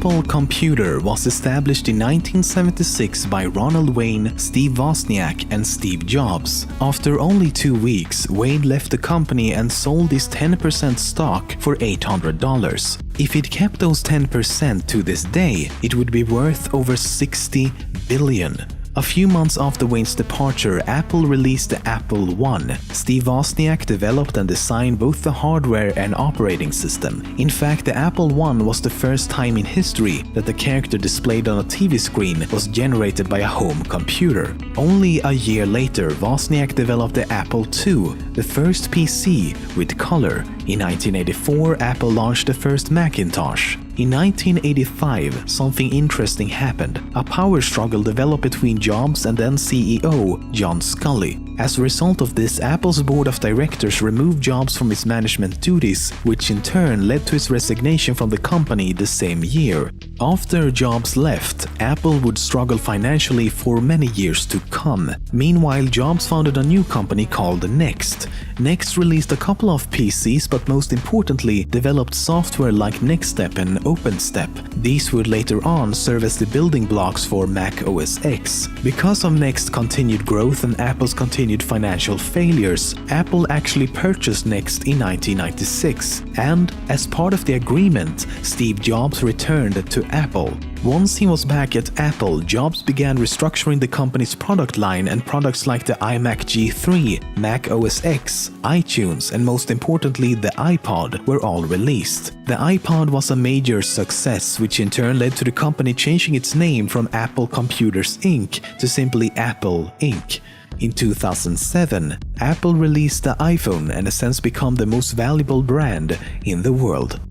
Apple Computer was established in 1976 by Ronald Wayne, Steve Wozniak, and Steve Jobs. After only 2 weeks, Wayne left the company and sold his 10% stock for $800. If he'd kept those 10% to this day, it would be worth over $60 billion. A few months after Wayne's departure, Apple released the Apple I. Steve Wozniak developed and designed both the hardware and operating system. In fact, the Apple I was the first time in history that the character displayed on a TV screen was generated by a home computer. Only a year later, Wozniak developed the Apple II, the first PC with color. In 1984, Apple launched the first Macintosh. In 1985, something interesting happened. A power struggle developed between Jobs and then CEO John Sculley. As a result of this, Apple's board of directors removed Jobs from his management duties, which in turn led to his resignation from the company the same year. After Jobs left, Apple would struggle financially for many years to come. Meanwhile, Jobs founded a new company called Next. Next released a couple of PCs, but most importantly, developed software like NextStep and OpenStep. These would later on serve as the building blocks for Mac OS X. Because of Next's continued growth and Apple's continued financial failures, Apple actually purchased Next in 1996. And as part of the agreement, Steve Jobs returned to Apple. Once he was back at Apple, Jobs began restructuring the company's product line, and products like the iMac G3, Mac OS X, iTunes, and most importantly the iPod were all released. The iPod was a major success, which in turn led to the company changing its name from Apple Computers Inc. to simply Apple Inc. In 2007, Apple released the iPhone and has since become the most valuable brand in the world.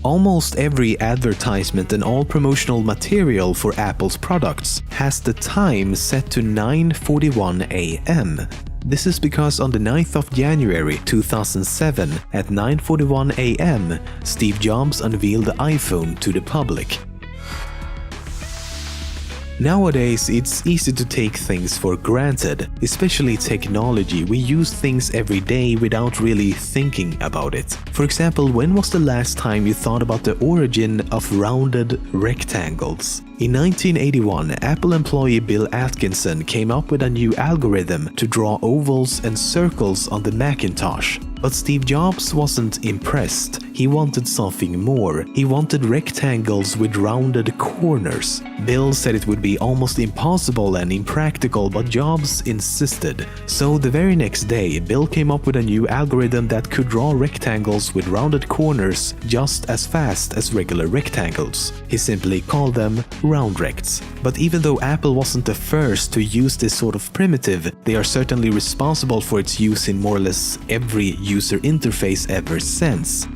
Almost every advertisement and all promotional material for Apple's products has the time set to 9:41 a.m. This is because on the 9th of January 2007 at 9:41 a.m., Steve Jobs unveiled the iPhone to the public. Nowadays, it's easy to take things for granted, especially technology. We use things every day without really thinking about it. For example, when was the last time you thought about the origin of rounded rectangles? In 1981, Apple employee Bill Atkinson came up with a new algorithm to draw ovals and circles on the Macintosh. But Steve Jobs wasn't impressed. He wanted something more. He wanted rectangles with rounded corners. Bill said it would be almost impossible and impractical, but Jobs insisted. So the very next day, Bill came up with a new algorithm that could draw rectangles with rounded corners just as fast as regular rectangles. He simply called them round rects. But even though Apple wasn't the first to use this sort of primitive, they are certainly responsible for its use in more or less every user interface ever since.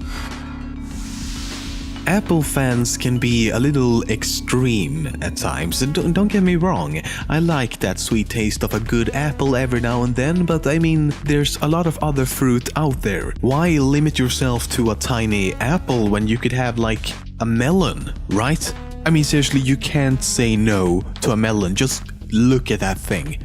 Apple fans can be a little extreme at times, and don't get me wrong, I like that sweet taste of a good apple every now and then, but I mean, there's a lot of other fruit out there. Why limit yourself to a tiny apple when you could have like a melon, right? I mean, seriously, you can't say no to a melon. Just look at that thing.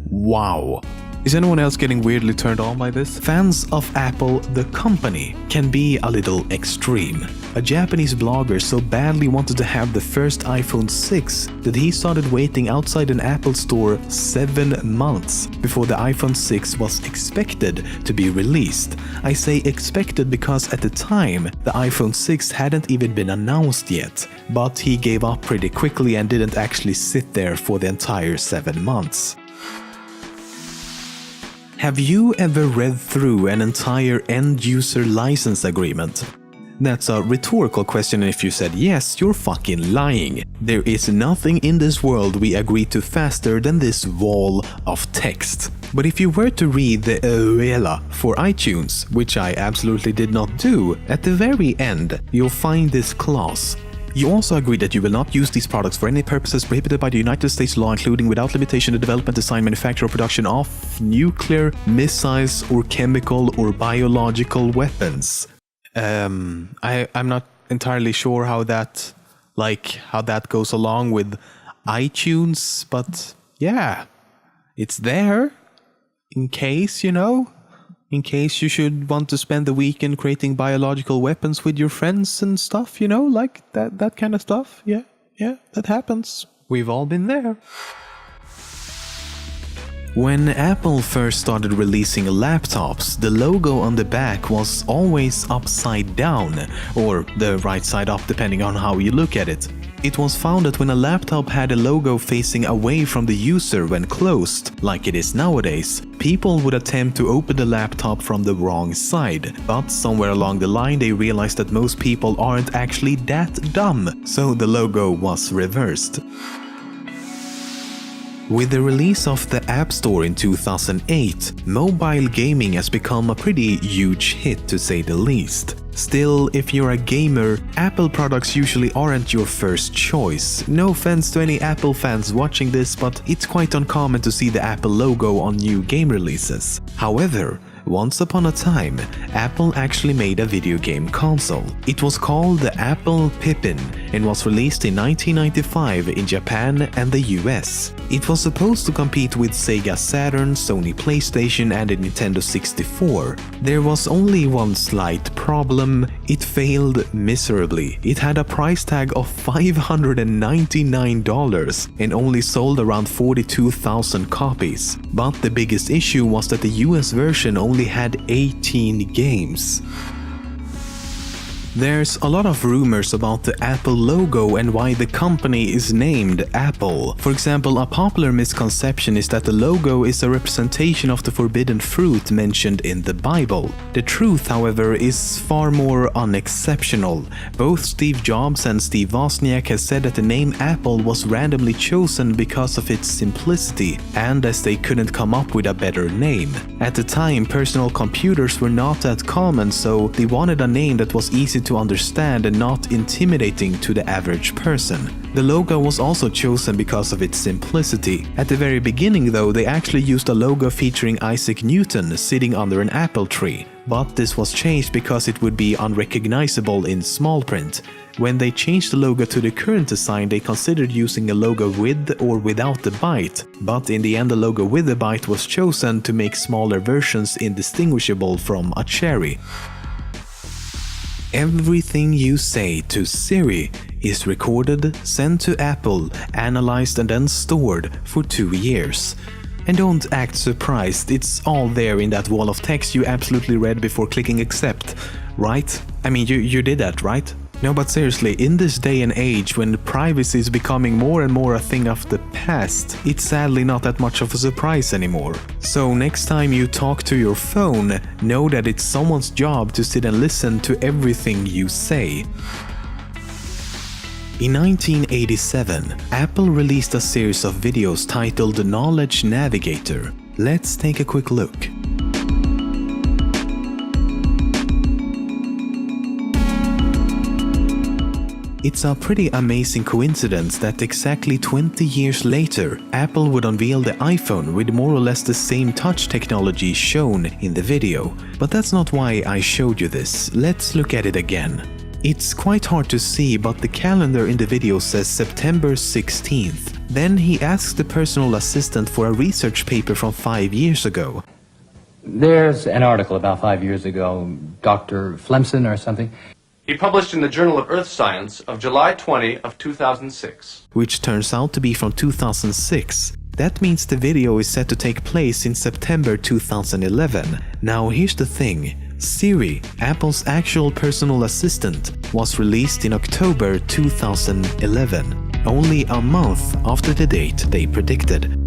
Wow. Is anyone else getting weirdly turned on by this? Fans of Apple, the company, can be a little extreme. A Japanese blogger so badly wanted to have the first iPhone 6 that he started waiting outside an Apple store 7 months before the iPhone 6 was expected to be released. I say expected because at the time, the iPhone 6 hadn't even been announced yet. But he gave up pretty quickly and didn't actually sit there for the entire 7 months. Have you ever read through an entire end-user license agreement? That's a rhetorical question, and if you said yes, you're fucking lying. There is nothing in this world we agree to faster than this wall of text. But if you were to read the EULA for iTunes, which I absolutely did not do, at the very end, you'll find this clause. You also agree that you will not use these products for any purposes prohibited by the United States law, including without limitation the development, design, manufacture, or production of nuclear, missiles, or chemical or biological weapons. I'm not entirely sure how that goes along with iTunes, but yeah, it's there in case, you know. In case you should want to spend the weekend creating biological weapons with your friends and stuff, you know, like that kind of stuff. Yeah, that happens. We've all been there. When Apple first started releasing laptops, the logo on the back was always upside down, or the right side up depending on how you look at it. It was found that when a laptop had a logo facing away from the user when closed, like it is nowadays, people would attempt to open the laptop from the wrong side. But somewhere along the line they realized that most people aren't actually that dumb, so the logo was reversed. With the release of the App Store in 2008, mobile gaming has become a pretty huge hit to say the least. Still, if you're a gamer, Apple products usually aren't your first choice. No offense to any Apple fans watching this, but it's quite uncommon to see the Apple logo on new game releases. However, once upon a time, Apple actually made a video game console. It was called the Apple Pippin and was released in 1995 in Japan and the US. It was supposed to compete with Sega Saturn, Sony PlayStation and the Nintendo 64. There was only one slight problem: it failed miserably. It had a price tag of $599 and only sold around 42,000 copies. But the biggest issue was that the US version only had 18 games. There's a lot of rumors about the Apple logo and why the company is named Apple. For example, a popular misconception is that the logo is a representation of the forbidden fruit mentioned in the Bible. The truth, however, is far more unexceptional. Both Steve Jobs and Steve Wozniak have said that the name Apple was randomly chosen because of its simplicity and as they couldn't come up with a better name. At the time, personal computers were not that common, so they wanted a name that was easy to understand and not intimidating to the average person. The logo was also chosen because of its simplicity. At the very beginning though, they actually used a logo featuring Isaac Newton sitting under an apple tree, but this was changed because it would be unrecognizable in small print. When they changed the logo to the current design, they considered using a logo with or without the byte, but in the end the logo with the byte was chosen to make smaller versions indistinguishable from a cherry. Everything you say to Siri is recorded, sent to Apple, analyzed and then stored for 2 years. And don't act surprised, it's all there in that wall of text you absolutely read before clicking accept, right? I mean, you did that, right? No, but seriously, in this day and age when privacy is becoming more and more a thing of the past, it's sadly not that much of a surprise anymore. So next time you talk to your phone, know that it's someone's job to sit and listen to everything you say. In 1987, Apple released a series of videos titled Knowledge Navigator. Let's take a quick look. It's a pretty amazing coincidence that exactly 20 years later, Apple would unveil the iPhone with more or less the same touch technology shown in the video. But that's not why I showed you this. Let's look at it again. It's quite hard to see, but the calendar in the video says September 16th. Then he asks the personal assistant for a research paper from 5 years ago. There's an article about 5 years ago, Dr. Flemson or something. He published in the Journal of Earth Science of July 20 of 2006. Which turns out to be from 2006. That means the video is set to take place in September 2011. Now here's the thing. Siri, Apple's actual personal assistant, was released in October 2011, only a month after the date they predicted.